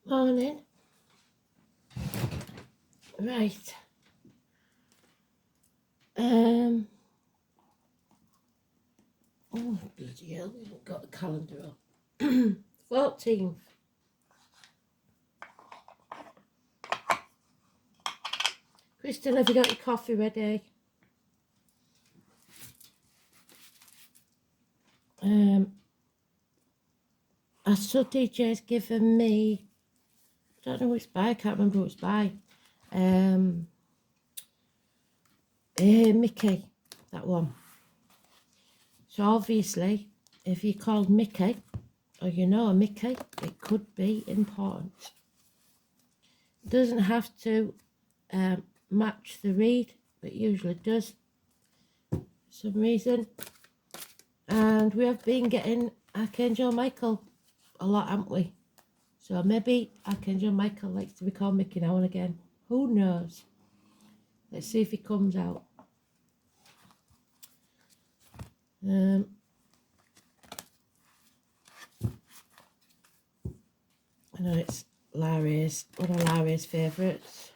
Morning. Right. Oh, bloody hell, we haven't got the calendar up. 14th. Kristen, have you got your coffee ready? Astro DJ's given me, I don't know who it's by, I can't remember who it's by. Mickey, that one. So obviously, if you're called Mickey, or you know a Mickey, it could be important. It doesn't have to match the read, but usually does for some reason. And we have been getting Archangel Michael a lot, haven't we? So maybe Archangel Michael likes to be called Mickey now and again. Who knows? Let's see if he comes out. I know it's Larry's, one of Larry's favourites.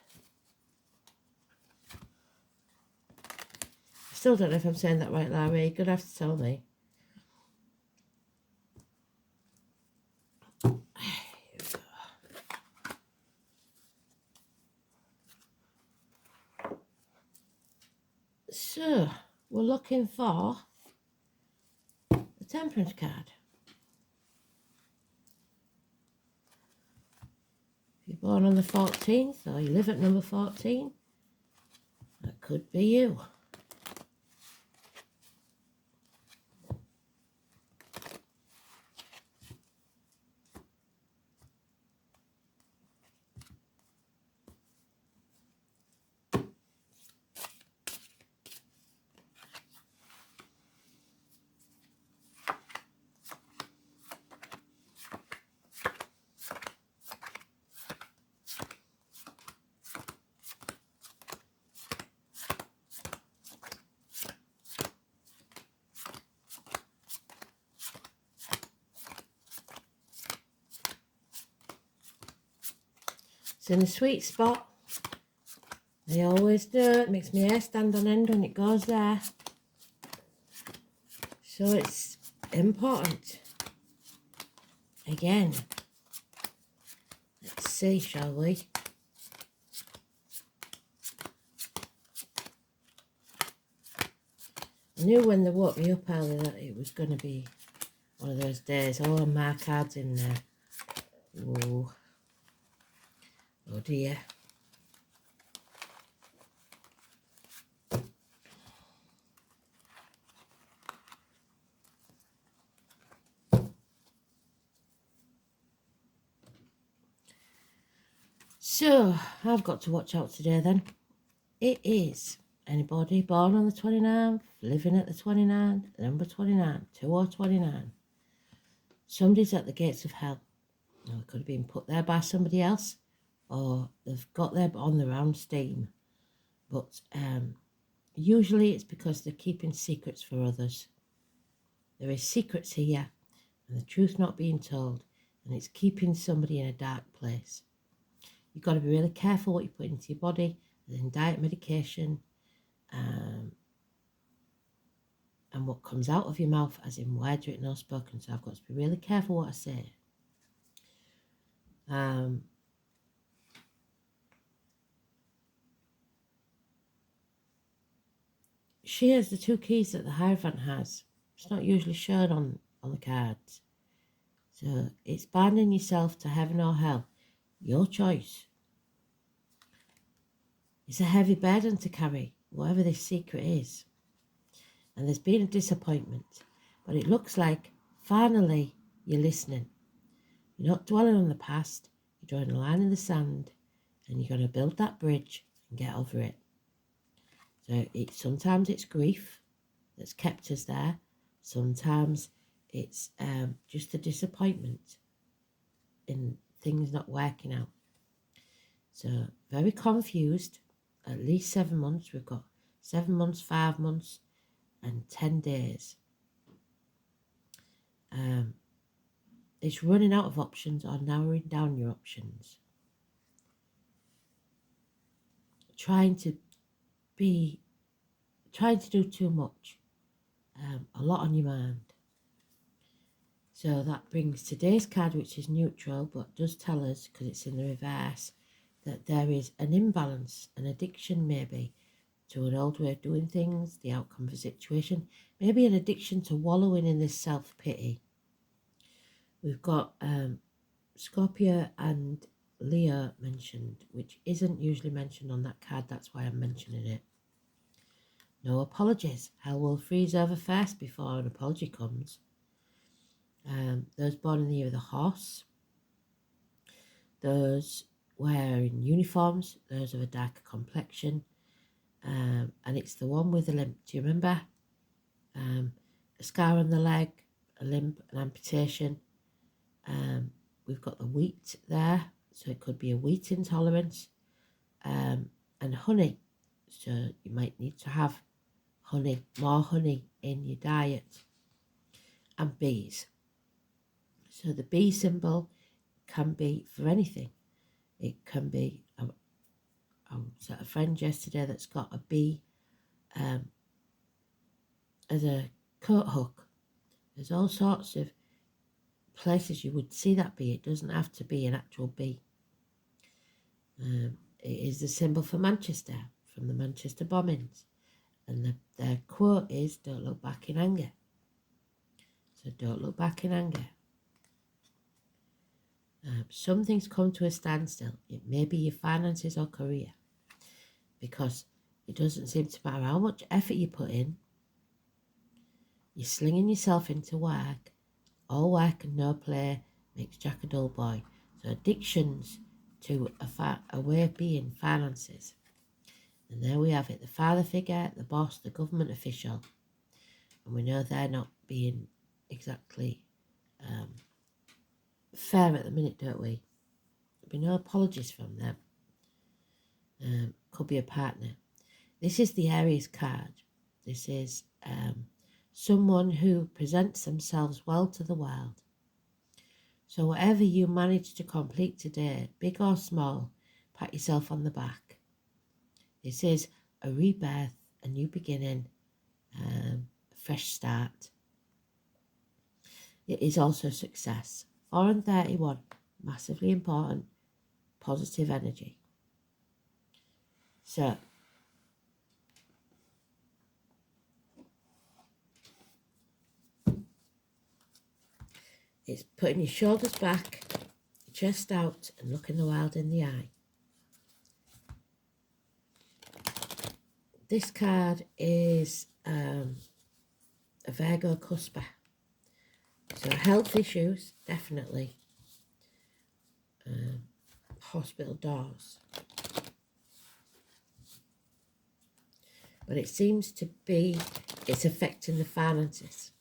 I still don't know if I'm saying that right, Larry. You're going to have to tell me. So, we're looking for the Temperance card. If you're born on the 14th or you live at number 14, that could be you. It's in a sweet spot. They always do. It makes my hair stand on end when it goes there. So it's important. Again. Let's see, shall we? I knew when they woke me up early that it was going to be one of those days. Oh, my card's in there. Oh. Oh dear. So, I've got to watch out today then. It is anybody born on the 29th, living at the 29th, number 29, 2 or 29. Somebody's at the gates of hell. Now, it could have been put there by somebody else, or they've got there on their own steam. But usually it's because they're keeping secrets for others. There is secrets here, and the truth not being told, and it's keeping somebody in a dark place. You've got to be really careful what you put into your body, as in diet, medication, and what comes out of your mouth, as in words written or spoken. So I've got to be really careful what I say. She has the 2 keys that the Hierophant has. It's not usually shown on the cards. So it's binding yourself to heaven or hell. Your choice. It's a heavy burden to carry, whatever this secret is. And there's been a disappointment. But it looks like finally you're listening. You're not dwelling on the past. You're drawing a line in the sand. And you're going to build that bridge and get over it. So sometimes it's grief that's kept us there. Sometimes it's just a disappointment in things not working out. So very confused. At least 7 months. We've got 7 months, 5 months, and 10 days. it's running out of options or narrowing down your options. Trying to do too much. A lot on your mind. So that brings today's card, which is neutral, but does tell us, because it's in the reverse, that there is an imbalance, an addiction maybe, to an old way of doing things, the outcome of a situation, maybe an addiction to wallowing in this self-pity. We've got Scorpio and Leo mentioned, which isn't usually mentioned on that card, that's why I'm mentioning it. No apologies. Hell will freeze over first before an apology comes. Those born in the year of the horse, those wearing uniforms, those of a darker complexion, and it's the one with the limp. Do you remember? A scar on the leg, a limp, an amputation. We've got the wheat there, so it could be a wheat intolerance, and honey. So you might need to have honey, more honey in your diet, and bees. So the bee symbol can be for anything. It can be, I was at a friend yesterday that's got a bee as a coat hook. There's all sorts of places you would see that bee. It doesn't have to be an actual bee. It is the symbol for Manchester, from the Manchester bombings. And their quote is, "Don't look back in anger." So don't look back in anger. Something's come to a standstill. It may be your finances or career, because it doesn't seem to matter how much effort you put in. You're slinging yourself into work. All work and no play makes Jack a dull boy. So addictions to a way of being, finances. And there we have it, the father figure, the boss, the government official. And we know they're not being exactly fair at the minute, don't we? There'll be no apologies from them. Could be a partner. This is the Aries card. This is someone who presents themselves well to the world. So whatever you manage to complete today, big or small, pat yourself on the back. This is a rebirth, a new beginning, a fresh start. It is also success. 4 and 31, massively important, positive energy. So, it's putting your shoulders back, your chest out, and looking the world in the eye. This card is a Virgo cusper. So health issues, definitely. Hospital doors. But it seems to be, it's affecting the finances.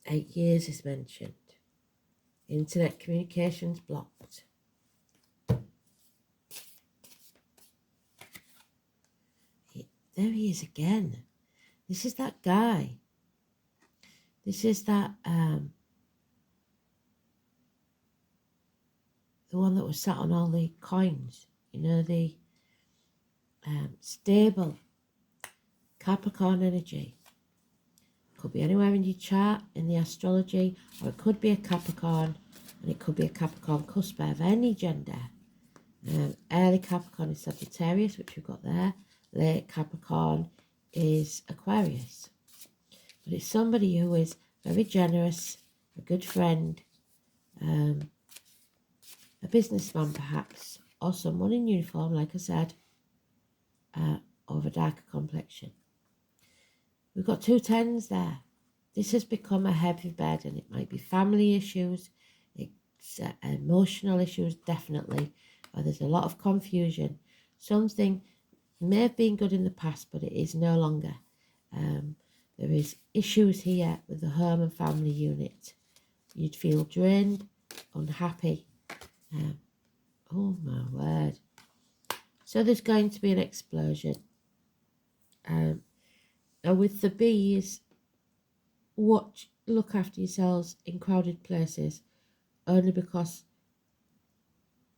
Eight years is mentioned. Internet communications blocked. There he is again. This is that guy. This is that, the one that was sat on all the coins. You know, the stable Capricorn energy. Could be anywhere in your chart, in the astrology, or it could be a Capricorn, and it could be a Capricorn cusper of any gender. Early Capricorn is Sagittarius, which we've got there. Late Capricorn is Aquarius. But it's somebody who is very generous, a good friend, a businessman perhaps, or someone in uniform, like I said, of a darker complexion. We've got 2 10s there. This has become a heavy burden. It might be family issues, it's emotional issues, definitely, or there's a lot of confusion. Something may have been good in the past, but it is no longer. There is issues here with the home and family unit. You'd feel drained, unhappy. Oh my word. So there's going to be an explosion. And with the bees, look after yourselves in crowded places, only because,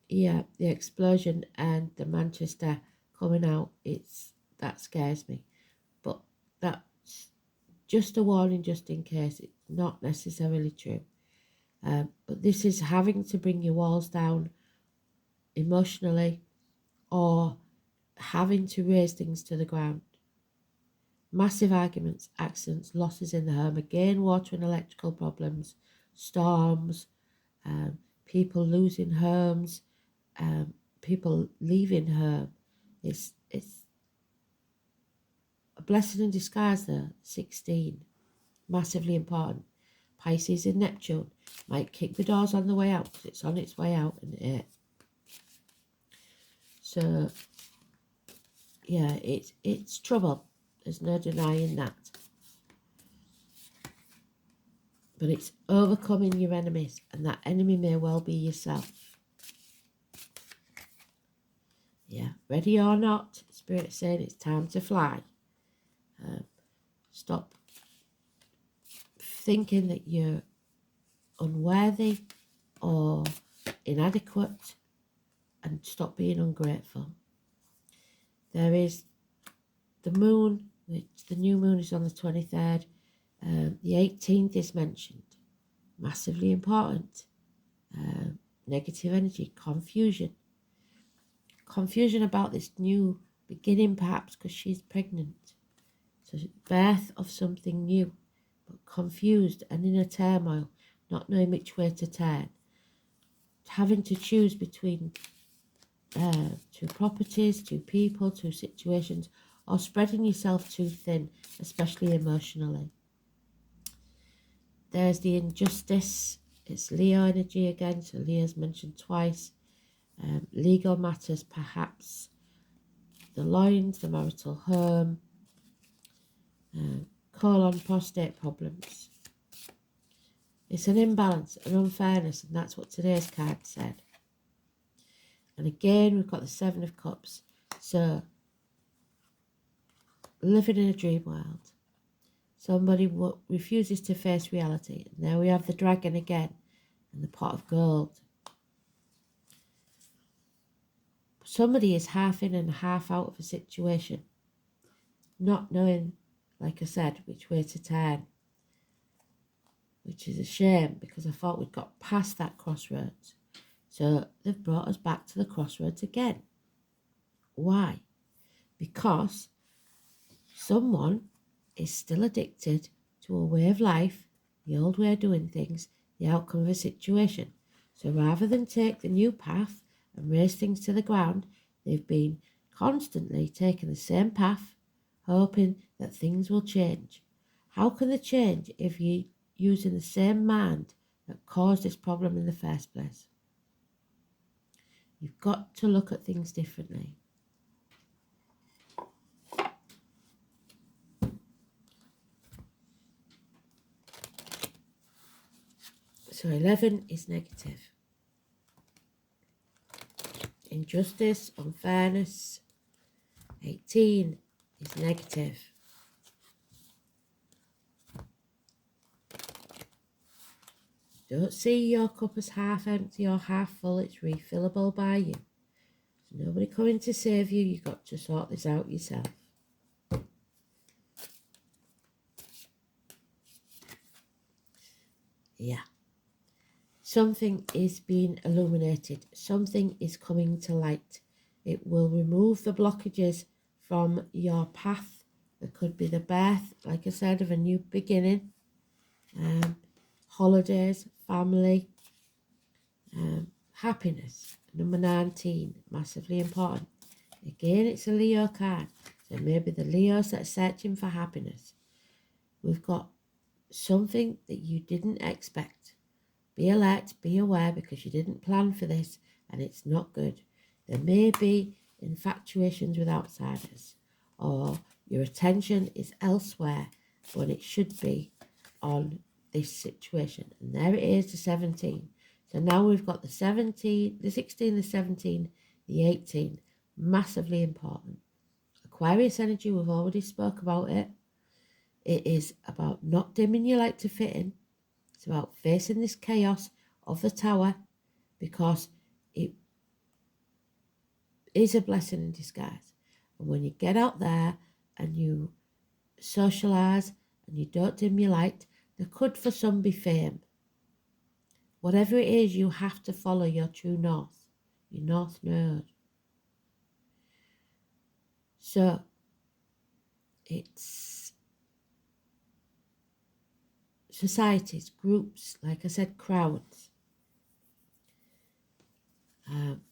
yeah, the explosion and the Manchester coming out, that scares me. But that's just a warning, just in case. It's not necessarily true. But this is having to bring your walls down emotionally, or having to raise things to the ground. Massive arguments, accidents, losses in the home, again, water and electrical problems, storms, people losing homes, people leaving home. It's a blessing in disguise there. 16, massively important. Pisces in Neptune might kick the doors on the way out, because it's on its way out in 8. So yeah, it's trouble. There's no denying that. But it's overcoming your enemies, and that enemy may well be yourself. Yeah, ready or not, Spirit's saying it's time to fly. Stop thinking that you're unworthy or inadequate, and stop being ungrateful. There is the moon, which the new moon is on the 23rd. The 18th is mentioned. Massively important. Negative energy, confusion. Confusion about this new beginning, perhaps because she's pregnant. So birth of something new, but confused and in a turmoil, not knowing which way to turn. Having to choose between 2 properties, 2 people, 2 situations, or spreading yourself too thin, especially emotionally. There's the injustice. It's Leo energy again, so Leo's mentioned twice. Legal matters, perhaps the loins, the marital home, colon, prostate problems. It's an imbalance, an unfairness, and that's what today's card said. And again, we've got the 7 of Cups. So, living in a dream world. Somebody refuses to face reality. And there we have the dragon again, and the pot of gold. Somebody is half in and half out of a situation, not knowing, like I said, which way to turn, which is a shame, because I thought we'd got past that crossroads. So they've brought us back to the crossroads again. Why? Because someone is still addicted to a way of life, the old way of doing things, the outcome of a situation. So rather than take the new path and raise things to the ground, they've been constantly taking the same path, hoping that things will change. How can they change if you're using the same mind that caused this problem in the first place? You've got to look at things differently. So 11 is negative. Injustice, unfairness. 18 is negative. Don't see your cup as half empty or half full. It's refillable by you. There's nobody coming to save you. You've got to sort this out yourself. Yeah. Something is being illuminated. Something is coming to light. It will remove the blockages from your path. It could be the birth, like I said, of a new beginning. Holidays, family, happiness. Number 19, massively important. Again, it's a Leo card. So maybe the Leos that are searching for happiness. We've got something that you didn't expect. Be alert, be aware, because you didn't plan for this, and it's not good. There may be infatuations with outsiders, or your attention is elsewhere when it should be on this situation. And there it is, the 17. So now we've got the 17, the 16, the 17, the 18. Massively important. Aquarius energy, we've already spoke about it. It is about not dimming your light to fit in. It's about facing this chaos of the tower, because it is a blessing in disguise. And when you get out there and you socialise and you don't dim your light, there could for some be fame. Whatever it is, you have to follow your true north, your north node. So it's societies, groups, like I said, crowds.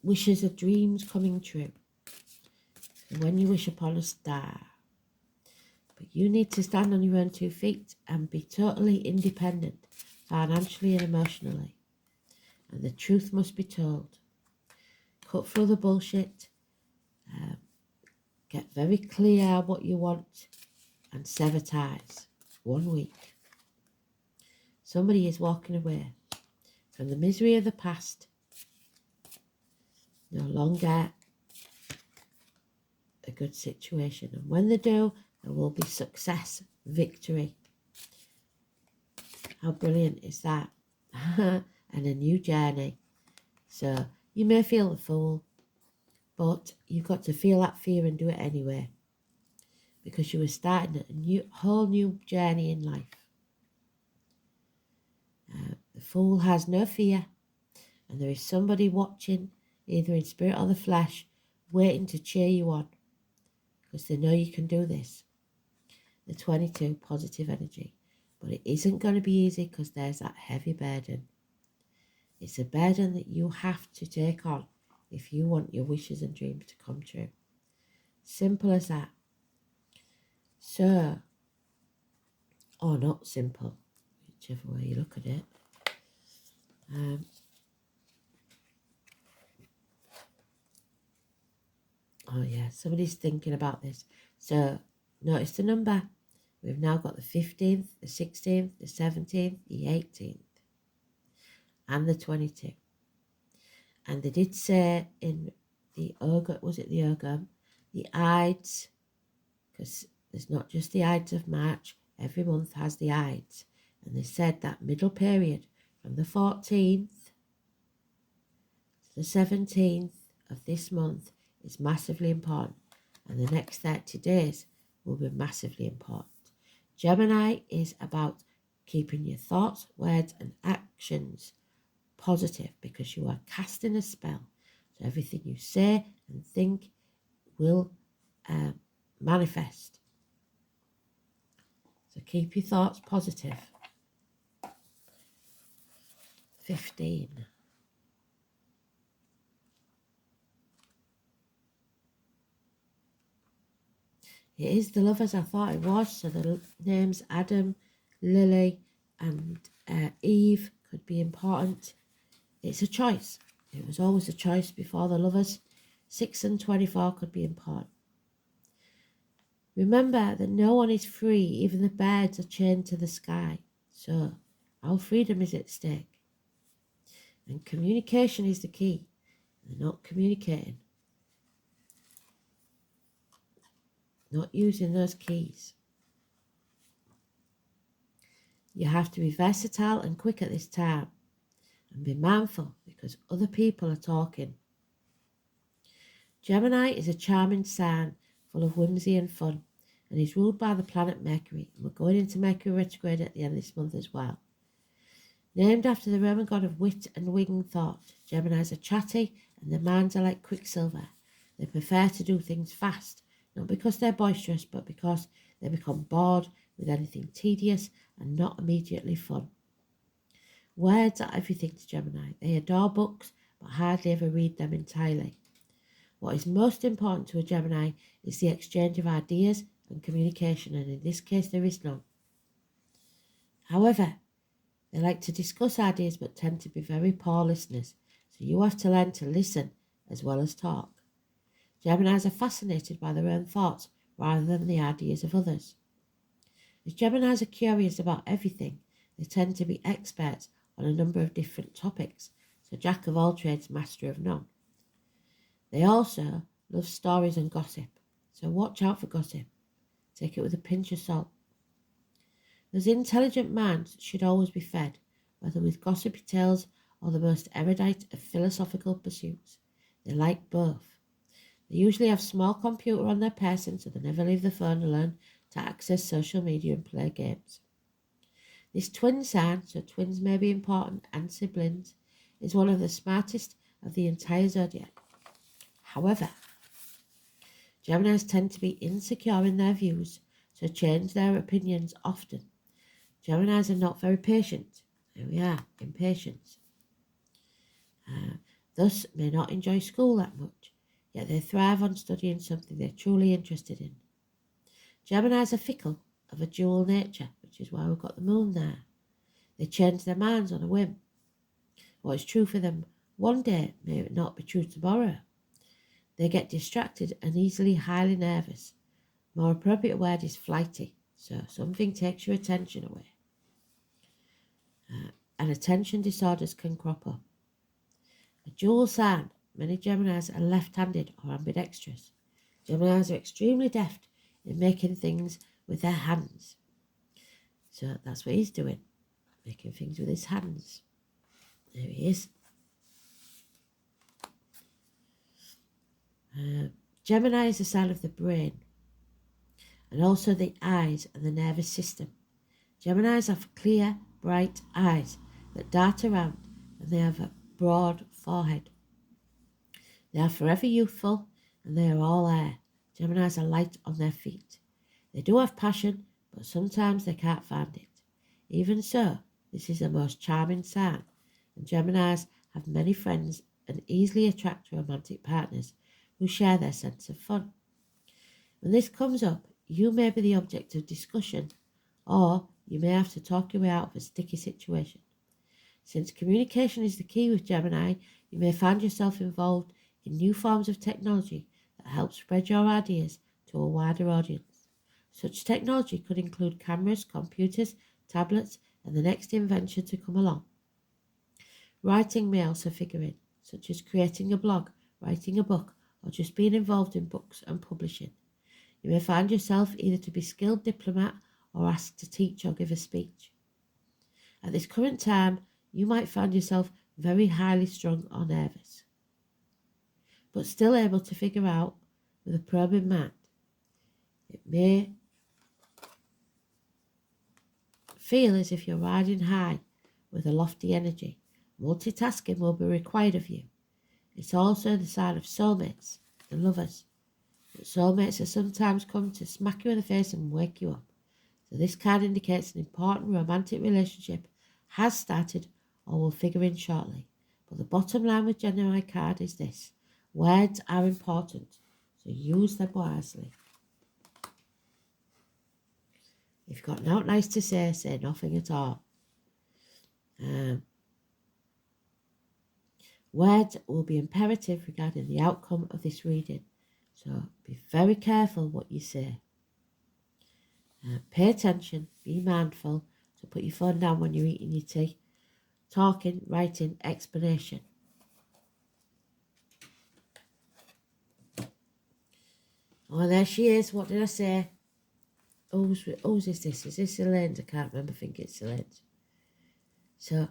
Wishes are dreams coming true. And when you wish upon a star. But you need to stand on your own 2 feet and be totally independent, financially and emotionally. And the truth must be told. Cut through the bullshit. Get very clear what you want and sever ties. 1 week. Somebody is walking away from the misery of the past. No longer a good situation. And when they do, there will be success, victory. How brilliant is that? And a new journey. So you may feel the fool, but you've got to feel that fear and do it anyway, because you were starting a whole new journey in life. The fool has no fear, and there is somebody watching, either in spirit or the flesh, waiting to cheer you on, because they know you can do this. The 22, positive energy. But it isn't going to be easy, because there's that heavy burden. It's a burden that you have to take on if you want your wishes and dreams to come true. Simple as that. So, or not simple, whichever way you look at it. Oh yeah, somebody's thinking about this. So notice the number. We've now got the 15th, the 16th, the 17th, the 18th, and the 22. And they did say in the Ogre, was it the Ogre? The Ides, because there's not just the Ides of March, every month has the Ides. And they said that middle period from the 14th to the 17th of this month is massively important. And the next 30 days will be massively important. Gemini is about keeping your thoughts, words, and actions positive, because you are casting a spell. So everything you say and think will manifest. So keep your thoughts positive. 15. It is the lovers I thought it was. So the names Adam, Lily, and Eve could be important. It's a choice. It was always a choice before the lovers. 6 and 24 could be important. Remember that no one is free. Even the birds are chained to the sky. So our freedom is at stake. And communication is the key. They're not communicating. Not using those keys. You have to be versatile and quick at this time. And be mindful, because other people are talking. Gemini is a charming sign full of whimsy and fun, and is ruled by the planet Mercury. And we're going into Mercury retrograde at the end of this month as well. Named after the Roman god of wit and winged thought, Geminis are chatty and their minds are like quicksilver. They prefer to do things fast, not because they're boisterous, but because they become bored with anything tedious and not immediately fun. Words are everything to Gemini. They adore books, but hardly ever read them entirely. What is most important to a Gemini is the exchange of ideas and communication, and in this case there is none. However, they like to discuss ideas but tend to be very poor listeners, so you have to learn to listen as well as talk. Geminis are fascinated by their own thoughts rather than the ideas of others. As Geminis are curious about everything, they tend to be experts on a number of different topics, so jack of all trades, master of none. They also love stories and gossip, So watch out for gossip. Take it with a pinch of salt. Those intelligent minds should always be fed, whether with gossipy tales or the most erudite of philosophical pursuits. They like both. They usually have a small computer on their person, so they never leave the phone to learn to access social media and play games. This twin sign, so twins may be important and siblings, is one of the smartest of the entire zodiac. However, Geminis tend to be insecure in their views, so change their opinions often. Geminis are not very patient. There we are, impatience. Thus may not enjoy school that much, yet they thrive on studying something they're truly interested in. Geminis are fickle, of a dual nature, which is why we've got the moon there. They change their minds on a whim. What is true for them one day may not be true tomorrow. They get distracted and easily highly nervous. More appropriate word is flighty, so something takes your attention away. And attention disorders can crop up. A dual sign, many Geminis are left-handed or ambidextrous. Geminis are extremely deft in making things with their hands. So that's what he's doing, making things with his hands. There he is. Gemini is a sign of the brain and also the eyes and the nervous system. Geminis have clear, bright eyes that dart around, and they have a broad forehead. They are forever youthful, and they are all air. Geminis are light on their feet. They do have passion, but sometimes they can't find it. Even so, this is the most charming sign, and Geminis have many friends and easily attract romantic partners who share their sense of fun. When this comes up, you may be the object of discussion, or you may have to talk your way out of a sticky situation. Since communication is the key with Gemini, you may find yourself involved in new forms of technology that help spread your ideas to a wider audience. Such technology could include cameras, computers, tablets, and the next invention to come along. Writing may also figure in, such as creating a blog, writing a book, or just being involved in books and publishing. You may find yourself either to be a skilled diplomat or asked to teach or give a speech. At this current time, you might find yourself very highly strung or nervous, but still able to figure out with a probing mind. It may feel as if you're riding high with a lofty energy. Multitasking will be required of you. It's also the sign of soulmates, the lovers. But soulmates are sometimes come to smack you in the face and wake you up. So this card indicates an important romantic relationship has started or will figure in shortly. But the bottom line with Gemini card is this: words are important, so use them wisely. If you've got nothing nice to say nothing at all. Words will be imperative regarding the outcome of this reading, so be very careful what you say. Pay attention, be mindful, so put your phone down when you're eating your tea. Talking, writing, explanation. Oh, there she is. What did I say? Whose is this? Is this Elaine's? I can't remember. I think it's Elaine's. So,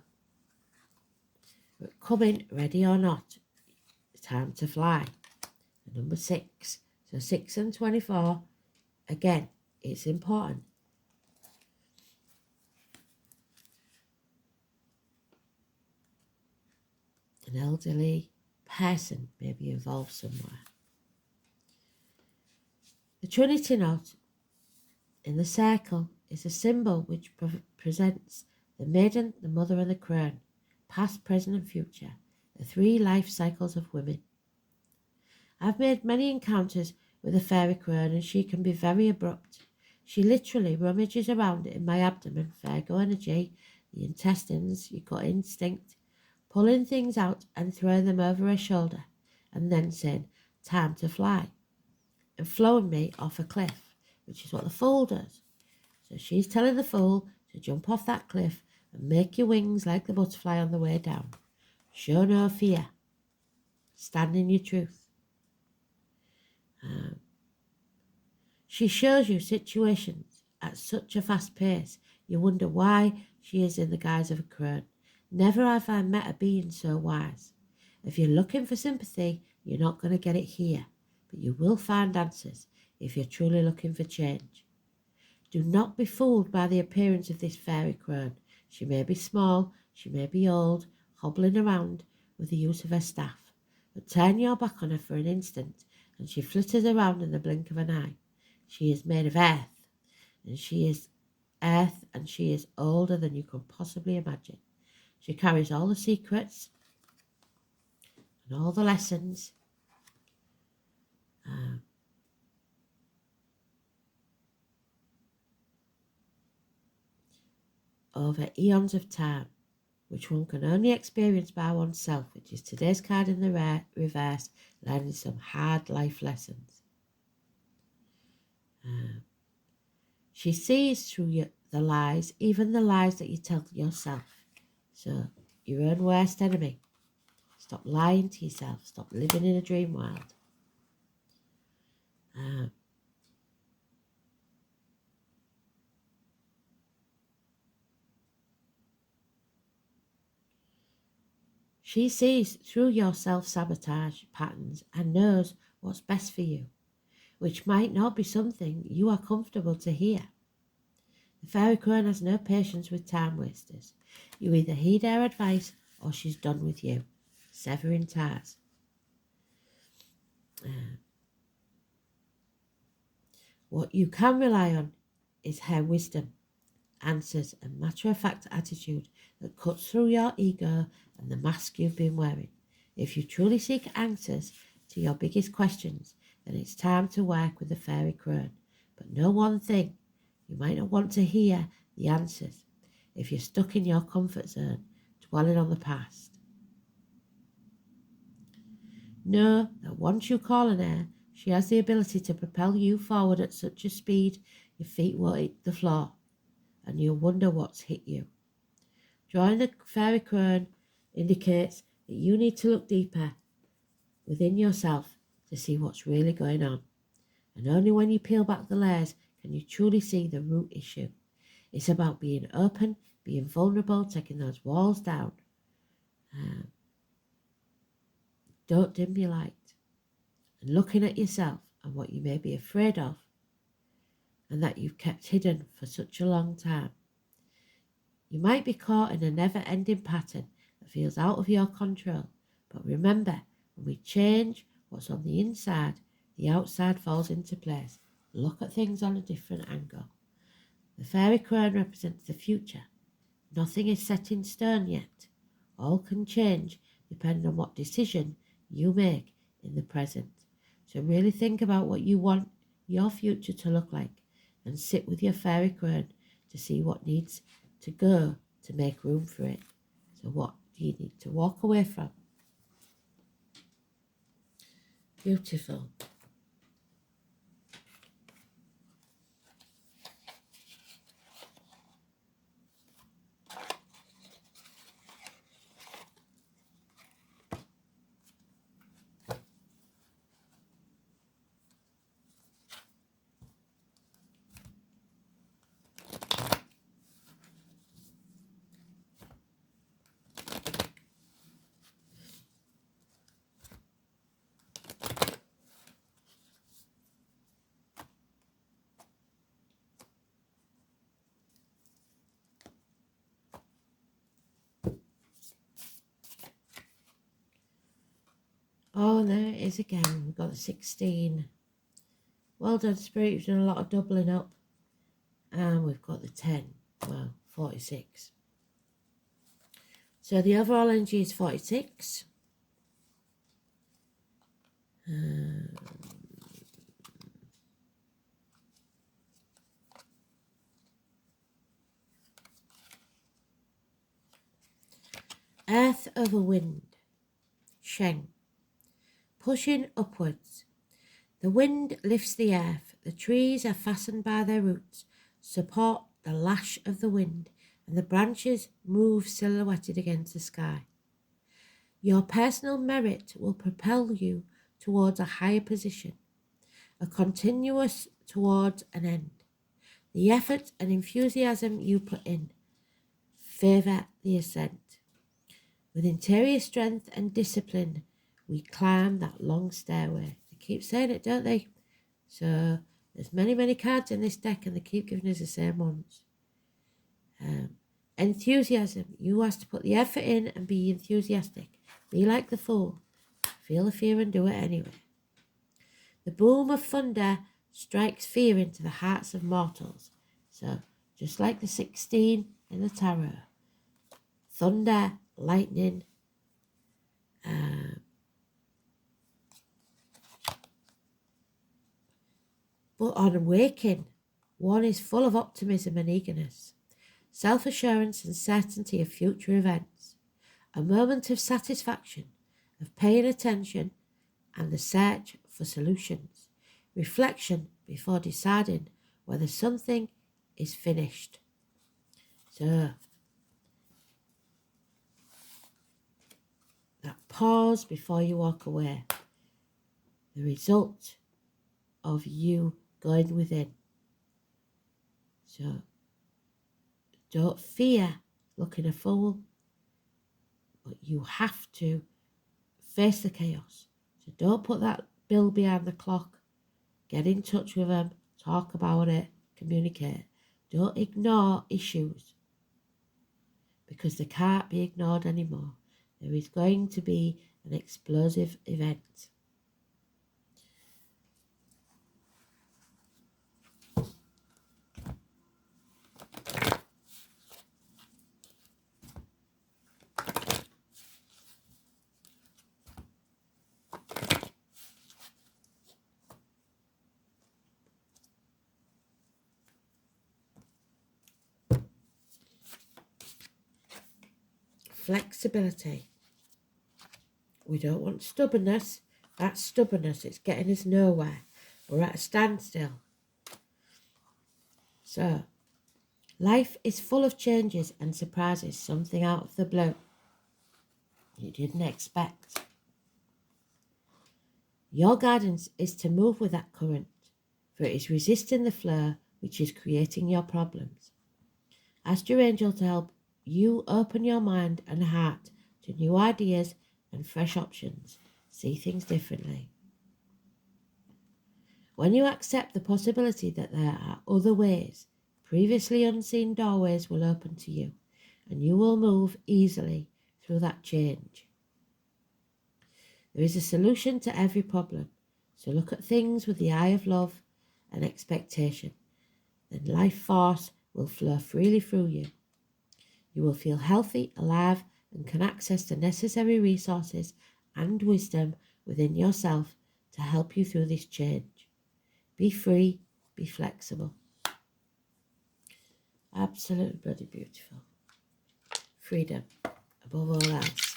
coming, ready or not, time to fly. Number 6. So 6 and 24. Again, it's important. An elderly person may be involved somewhere. The Trinity knot in the circle is a symbol which presents the maiden, the mother, and the crone, past, present, and future, the 3 life cycles of women. I've made many encounters with a fairy crone, and she can be very abrupt. She literally rummages around in my abdomen, Virgo energy, the intestines, your gut instinct, pulling things out and throwing them over her shoulder, and then saying, "Time to fly," and flowing me off a cliff, which is what the Fool does. So she's telling the Fool to jump off that cliff and make your wings like the butterfly on the way down. Show no fear. Stand in your truth. She shows you situations at such a fast pace, you wonder why she is in the guise of a crone. Never have I met a being so wise. If you're looking for sympathy, you're not going to get it here, but you will find answers if you're truly looking for change. Do not be fooled by the appearance of this fairy crone. She may be small, she may be old, hobbling around with the use of her staff, but turn your back on her for an instant, and she flitters around in the blink of an eye. She is made of earth, and she is older than you could possibly imagine. She carries all the secrets and all the lessons over eons of time, which one can only experience by oneself, which is today's card in the reverse, learning some hard life lessons. She sees through the lies, even the lies that you tell yourself. So, your own worst enemy. Stop lying to yourself. Stop living in a dream world. She sees through your self-sabotage patterns and knows what's best for you, which might not be something you are comfortable to hear. The fairy crone has no patience with time wasters. You either heed her advice or she's done with you. Severing ties. What you can rely on is her wisdom, answers, and matter-of-fact attitude that cuts through your ego and the mask you've been wearing. If you truly seek answers to your biggest questions, then it's time to work with the fairy crone. But know one thing, you might not want to hear the answers if you're stuck in your comfort zone, dwelling on the past. Know that once you call on her, she has the ability to propel you forward at such a speed your feet won't hit the floor, and you'll wonder what's hit you. Drawing the fairy crone indicates that you need to look deeper within yourself to see what's really going on. And only when you peel back the layers can you truly see the root issue. It's about being open, being vulnerable, taking those walls down. Don't dim your light. And looking at yourself and what you may be afraid of and that you've kept hidden for such a long time. You might be caught in a never-ending pattern that feels out of your control, but remember, when we change what's on the inside, the outside falls into place. Look at things on a different angle. The fairy crone represents the future. Nothing is set in stone yet. All can change depending on what decision you make in the present. So really think about what you want your future to look like and sit with your fairy crone to see what needs to go to make room for it. So what do you need to walk away from? Beautiful. Oh, and there it is again. We've got the 16. Well done, Spirit. You've done a lot of doubling up. And we've got the 10. Well, 46. So the overall energy is 46. Earth over wind. Sheng. Pushing upwards. The wind lifts the earth. The trees are fastened by their roots, support the lash of the wind, and the branches move silhouetted against the sky. Your personal merit will propel you towards a higher position. A continuous towards an end. The effort and enthusiasm you put in favour the ascent. With interior strength and discipline, we climb that long stairway. They keep saying it, don't they? So there's many cards in this deck, and they keep giving us the same ones. Enthusiasm. You have to put the effort in and be enthusiastic. Be like the fool. Feel the fear and do it anyway. The boom of thunder strikes fear into the hearts of mortals. So, just like the 16 in the tarot. Thunder, lightning, but on awaking, one is full of optimism and eagerness, self-assurance and certainty of future events, a moment of satisfaction, of paying attention and the search for solutions, reflection before deciding whether something is finished. So, that pause before you walk away, the result of you going within. So, don't fear looking a fool, but you have to face the chaos. So don't put that bill behind the clock. Get in touch with them, talk about it, communicate. Don't ignore issues, because they can't be ignored anymore. There is going to be an explosive event. Flexibility. We don't want stubbornness. That's stubbornness. It's getting us nowhere. We're at a standstill. So, life is full of changes and surprises, something out of the blue you didn't expect. Your guidance is to move with that current, for it is resisting the flow which is creating your problems. Ask your angel to help you open your mind and heart to new ideas and fresh options. See things differently. When you accept the possibility that there are other ways, previously unseen doorways will open to you, and you will move easily through that change. There is a solution to every problem, so look at things with the eye of love and expectation. Then life force will flow freely through you. You will feel healthy, alive, and can access the necessary resources and wisdom within yourself to help you through this change. Be free, be flexible. Absolutely bloody beautiful. Freedom, above all else.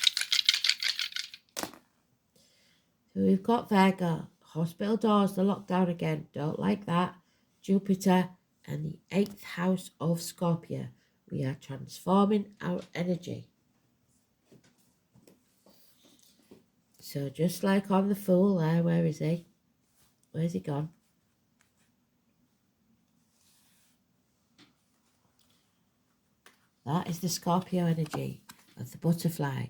So we've got Virgo. Hospital doors, they're locked down again. Don't like that. Jupiter and the 8th house of Scorpio. We are transforming our energy. So just like on the Fool there, where is he? Where's he gone? That is the Scorpio energy of the butterfly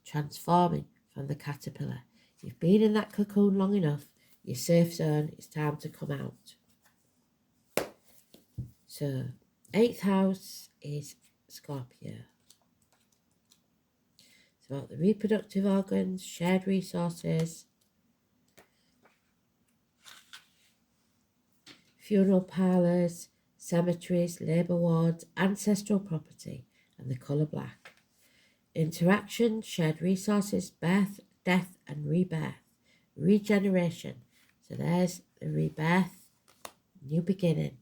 transforming from the caterpillar. You've been in that cocoon long enough, your safe zone, it's time to come out. So, 8th house is Scorpio. It's about the reproductive organs, shared resources, funeral parlours, cemeteries, labour wards, ancestral property, and the colour black. Interaction, shared resources, birth, death, and rebirth. Regeneration. So there's the rebirth, new beginning.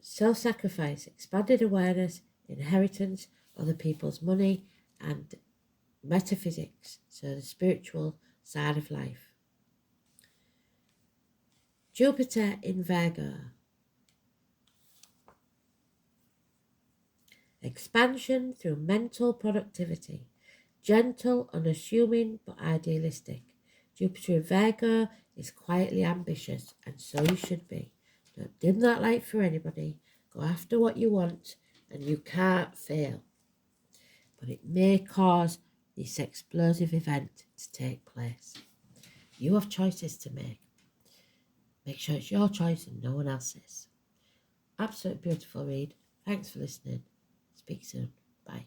Self-sacrifice, expanded awareness, inheritance, other people's money, and metaphysics, so the spiritual side of life. Jupiter in Virgo. Expansion through mental productivity. Gentle, unassuming, but idealistic. Jupiter in Virgo is quietly ambitious, and so you should be. Don't dim that light for anybody. Go after what you want, and you can't fail. But it may cause this explosive event to take place. You have choices to make. Make sure it's your choice and no one else's. Absolutely beautiful read. Thanks for listening. Speak soon. Bye.